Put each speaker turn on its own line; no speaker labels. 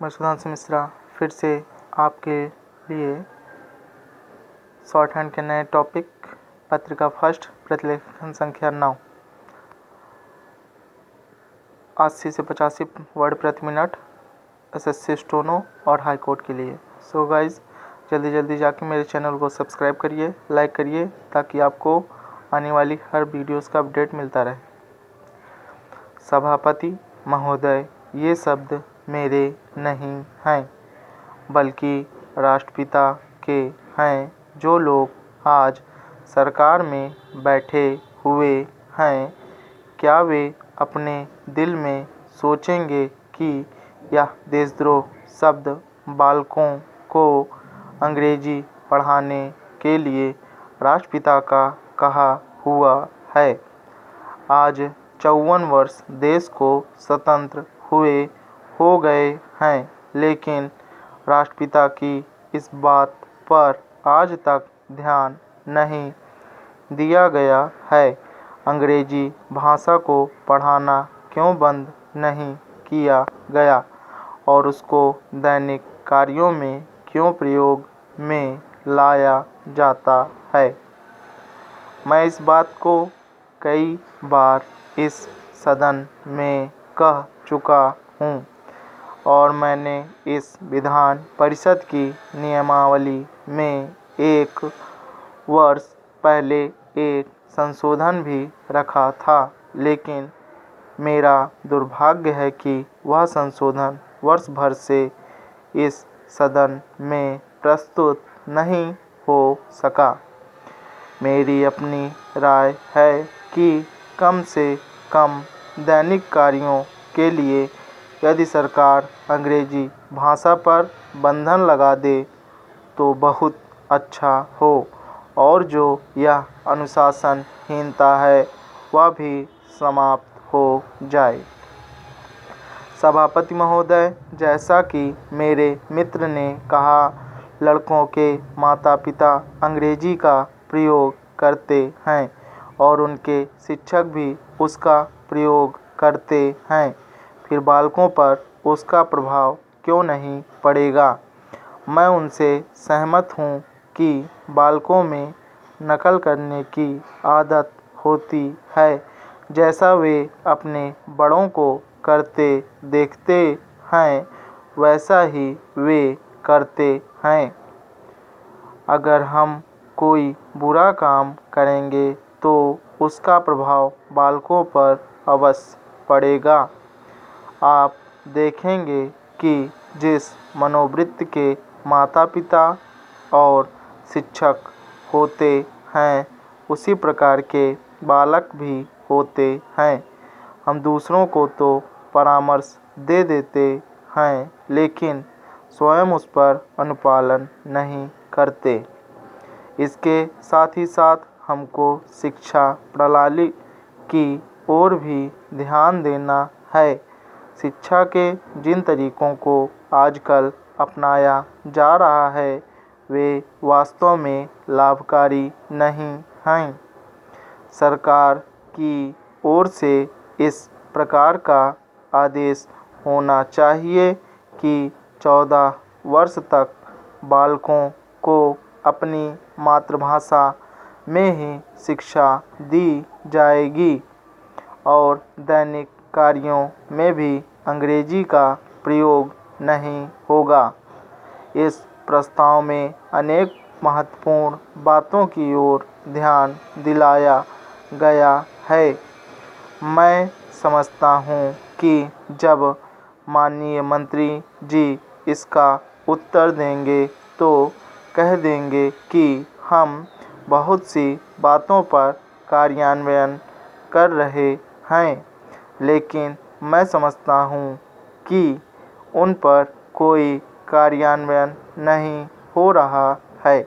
मैं सुधांशु मिश्रा फिर से आपके लिए शॉर्ट हैंड के नए टॉपिक पत्रिका फर्स्ट प्रतिलेखन संख्या 9 80 से 85 वर्ड प्रति मिनट एसएससी स्टोनो और हाई कोर्ट के लिए। सो गाइज जल्दी जाके मेरे चैनल को सब्सक्राइब करिए, लाइक करिए ताकि आपको आने वाली हर वीडियोस का अपडेट मिलता रहे। सभापति महोदय, ये शब्द मेरे नहीं हैं बल्कि राष्ट्रपिता के हैं। जो लोग आज सरकार में बैठे हुए हैं, क्या वे अपने दिल में सोचेंगे कि यह देशद्रोह शब्द बालकों को अंग्रेजी पढ़ाने के लिए राष्ट्रपिता का कहा हुआ है। आज 54 वर्ष देश को स्वतंत्र हुए हो गए हैं, लेकिन राष्ट्रपिता की इस बात पर आज तक ध्यान नहीं दिया गया है। अंग्रेजी भाषा को पढ़ाना क्यों बंद नहीं किया गया और उसको दैनिक कार्यों में क्यों प्रयोग में लाया जाता है। मैं इस बात को कई बार इस सदन में कह चुका हूँ और मैंने इस विधान परिषद की नियमावली में 1 वर्ष पहले एक संशोधन भी रखा था, लेकिन मेरा दुर्भाग्य है कि वह संशोधन वर्ष भर से इस सदन में प्रस्तुत नहीं हो सका। मेरी अपनी राय है कि कम से कम दैनिक कार्यों के लिए यदि सरकार अंग्रेजी भाषा पर बंधन लगा दे तो बहुत अच्छा हो और जो यह अनुशासनहीनता है वह भी समाप्त हो जाए। सभापति महोदय, जैसा कि मेरे मित्र ने कहा, लड़कों के माता पिता अंग्रेजी का प्रयोग करते हैं और उनके शिक्षक भी उसका प्रयोग करते हैं, फिर बालकों पर उसका प्रभाव क्यों नहीं पड़ेगा। मैं उनसे सहमत हूँ कि बालकों में नकल करने की आदत होती है, जैसा वे अपने बड़ों को करते देखते हैं वैसा ही वे करते हैं। अगर हम कोई बुरा काम करेंगे तो उसका प्रभाव बालकों पर अवश्य पड़ेगा। आप देखेंगे कि जिस मनोवृत्ति के माता पिता और शिक्षक होते हैं उसी प्रकार के बालक भी होते हैं। हम दूसरों को तो परामर्श दे देते हैं, लेकिन स्वयं उस पर अनुपालन नहीं करते। इसके साथ ही साथ हमको शिक्षा प्रणाली की ओर भी ध्यान देना है। शिक्षा के जिन तरीकों को आजकल अपनाया जा रहा है वे वास्तव में लाभकारी नहीं हैं। सरकार की ओर से इस प्रकार का आदेश होना चाहिए कि 14 वर्ष तक बालकों को अपनी मातृभाषा में ही शिक्षा दी जाएगी और दैनिक कार्यों में भी अंग्रेजी का प्रयोग नहीं होगा। इस प्रस्ताव में अनेक महत्वपूर्ण बातों की ओर ध्यान दिलाया गया है। मैं समझता हूँ कि जब माननीय मंत्री जी इसका उत्तर देंगे तो कह देंगे कि हम बहुत सी बातों पर कार्यान्वयन कर रहे हैं, लेकिन मैं समझता हूँ कि उन पर कोई कार्यान्वयन नहीं हो रहा है।